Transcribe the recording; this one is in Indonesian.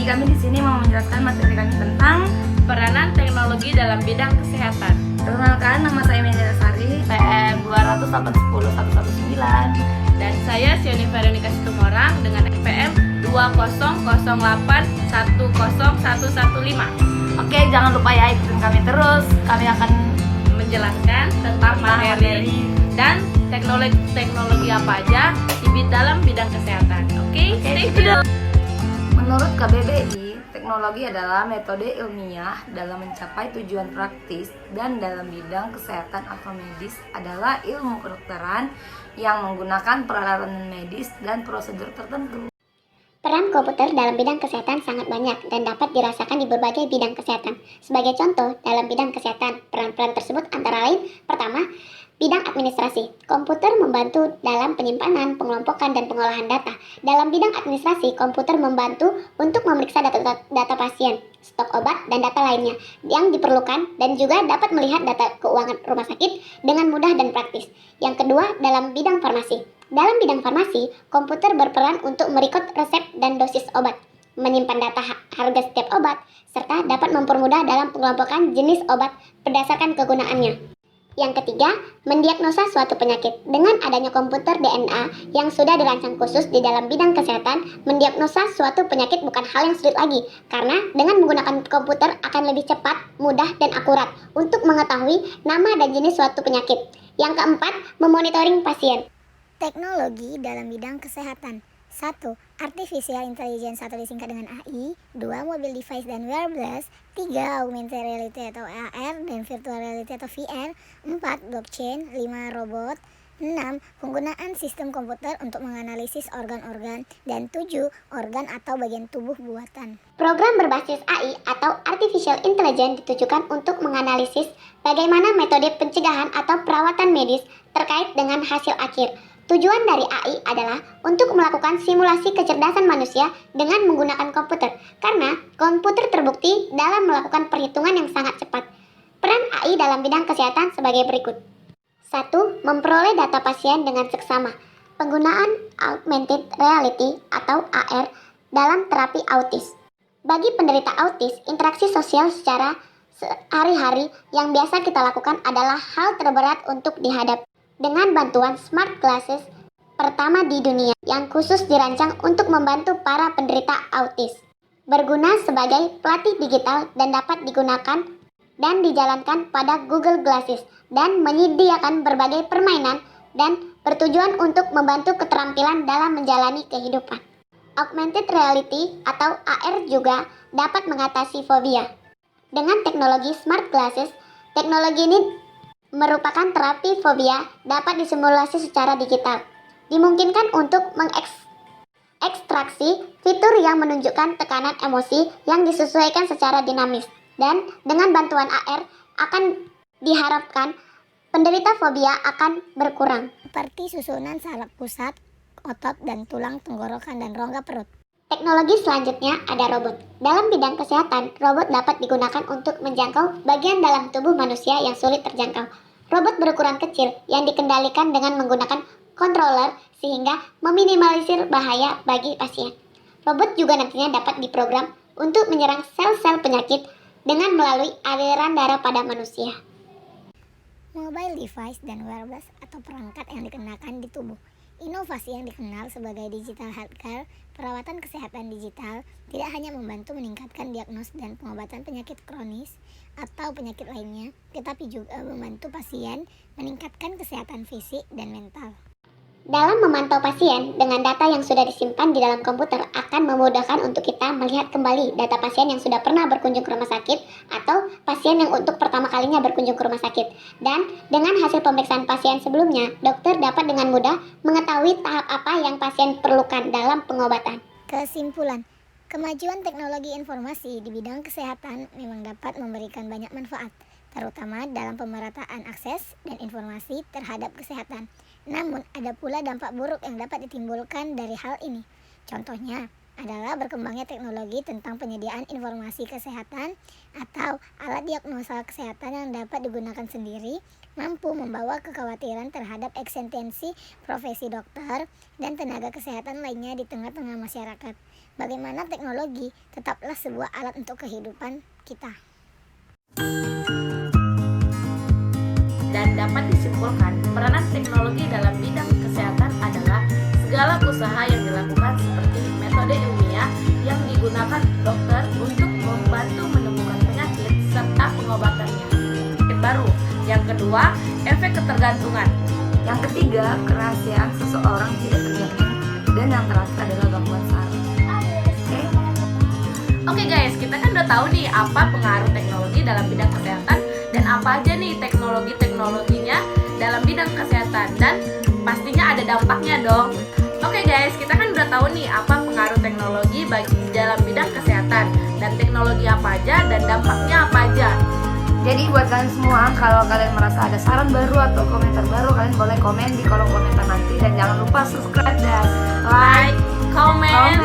kami di sini mau menjelaskan materi kami tentang peranan teknologi dalam bidang kesehatan. perkenalkan, nama saya Melia Sari, PM 200810119 dan saya Sioni Veronica Situmorang dengan PM 200810115. Oke, jangan lupa ya ikutin kami terus. Kami akan Menjelaskan tentang materi dan teknologi apa aja di dalam bidang kesehatan. Oke, stay tune. Menurut KBBI, teknologi adalah metode ilmiah dalam mencapai tujuan praktis dan dalam bidang kesehatan atau medis adalah ilmu kedokteran yang menggunakan peralatan medis dan prosedur tertentu. Peran komputer dalam bidang kesehatan sangat banyak dan dapat dirasakan di berbagai bidang kesehatan. Sebagai contoh, dalam bidang kesehatan, peran-peran tersebut antara lain, pertama, bidang administrasi. Komputer membantu dalam penyimpanan, pengelompokan, dan pengolahan data. Dalam bidang administrasi, komputer membantu untuk memeriksa data pasien, stok obat, dan data lainnya yang diperlukan dan juga dapat melihat data keuangan rumah sakit dengan mudah dan praktis. Yang kedua, dalam bidang farmasi. Dalam bidang farmasi, komputer berperan untuk merekod resep dan dosis obat, menyimpan data harga setiap obat, serta dapat mempermudah dalam pengelompokan jenis obat berdasarkan kegunaannya. Yang ketiga, mendiagnosa suatu penyakit. Dengan adanya komputer DNA yang sudah dirancang khusus di dalam bidang kesehatan, mendiagnosa suatu penyakit bukan hal yang sulit lagi, karena dengan menggunakan komputer akan lebih cepat, mudah, dan akurat untuk mengetahui nama dan jenis suatu penyakit. Yang keempat, memonitoring pasien. Teknologi dalam bidang kesehatan. 1. Artificial Intelligence atau disingkat dengan AI. 2. Mobile device dan wearables. 3. Augmented reality atau AR dan virtual reality atau VR. 4. Blockchain. 5. Robot. 6. Penggunaan sistem komputer untuk menganalisis organ-organ. Dan 7. Organ atau bagian tubuh buatan. Program berbasis AI atau Artificial Intelligence ditujukan untuk menganalisis bagaimana metode pencegahan atau perawatan medis terkait dengan hasil akhir. Tujuan dari AI adalah untuk melakukan simulasi kecerdasan manusia dengan menggunakan komputer, karena komputer terbukti dalam melakukan perhitungan yang sangat cepat. Peran AI dalam bidang kesehatan sebagai berikut. 1. Memperoleh data pasien dengan seksama. Penggunaan augmented reality atau AR dalam terapi autis. Bagi penderita autis, interaksi sosial secara sehari-hari yang biasa kita lakukan adalah hal terberat untuk dihadapi. Dengan bantuan smart glasses pertama di dunia yang khusus dirancang untuk membantu para penderita autis. Berguna sebagai pelatih digital dan dapat digunakan dan dijalankan pada Google Glasses dan menyediakan berbagai permainan dan bertujuan untuk membantu keterampilan dalam menjalani kehidupan. Augmented reality atau AR juga dapat mengatasi fobia. Dengan teknologi smart glasses, teknologi ini merupakan terapi fobia dapat disimulasi secara digital. Dimungkinkan untuk mengekstraksi fitur yang menunjukkan tekanan emosi yang disesuaikan secara dinamis. Dan dengan bantuan AR akan diharapkan penderita fobia akan berkurang. Seperti susunan saraf pusat, otot dan tulang tenggorokan dan rongga perut. Teknologi selanjutnya ada robot. Dalam bidang kesehatan, robot dapat digunakan untuk menjangkau bagian dalam tubuh manusia yang sulit terjangkau. Robot berukuran kecil yang dikendalikan dengan menggunakan controller sehingga meminimalisir bahaya bagi pasien. Robot juga nantinya dapat diprogram untuk menyerang sel-sel penyakit dengan melalui aliran darah pada manusia. Mobile device dan wearables atau perangkat yang dikenakan di tubuh. Inovasi yang dikenal sebagai digital healthcare, perawatan kesehatan digital, tidak hanya membantu meningkatkan diagnos dan pengobatan penyakit kronis atau penyakit lainnya, tetapi juga membantu pasien meningkatkan kesehatan fisik dan mental. Dalam memantau pasien dengan data yang sudah disimpan di dalam komputer akan memudahkan untuk kita melihat kembali data pasien yang sudah pernah berkunjung ke rumah sakit atau pasien yang untuk pertama kalinya berkunjung ke rumah sakit. Dan dengan hasil pemeriksaan pasien sebelumnya, dokter dapat dengan mudah mengetahui tahap apa yang pasien perlukan dalam pengobatan. Kesimpulan, kemajuan teknologi informasi di bidang kesehatan memang dapat memberikan banyak manfaat, terutama dalam pemerataan akses dan informasi terhadap kesehatan. Namun, ada pula dampak buruk yang dapat ditimbulkan dari hal ini. Contohnya adalah berkembangnya teknologi tentang penyediaan informasi kesehatan atau alat diagnosa kesehatan yang dapat digunakan sendiri mampu membawa kekhawatiran terhadap eksistensi profesi dokter dan tenaga kesehatan lainnya di tengah-tengah masyarakat. Bagaimana teknologi tetaplah sebuah alat untuk kehidupan kita. Dan dapat disimpulkan, peranan teknologi dalam bidang kesehatan adalah segala usaha yang dilakukan seperti metode ilmiah yang digunakan dokter untuk membantu menemukan penyakit serta pengobatannya. Baru. Yang kedua, efek ketergantungan. Yang ketiga, kerahasiaan seseorang tidak terjamin. Dan yang terakhir adalah gangguan saraf. Oke guys, kita kan udah tahu nih apa pengaruh teknologi dalam bidang kesehatan dan apa aja nih teknologinya dalam bidang kesehatan, dan pastinya ada dampaknya dong. Oke guys, kita kan udah tahu nih apa pengaruh teknologi bagi dalam bidang kesehatan dan teknologi apa aja dan dampaknya apa aja. Jadi buat kalian semua, kalau kalian merasa ada saran baru atau komentar baru, kalian boleh komen di kolom komentar nanti. Dan jangan lupa subscribe dan like, Comment,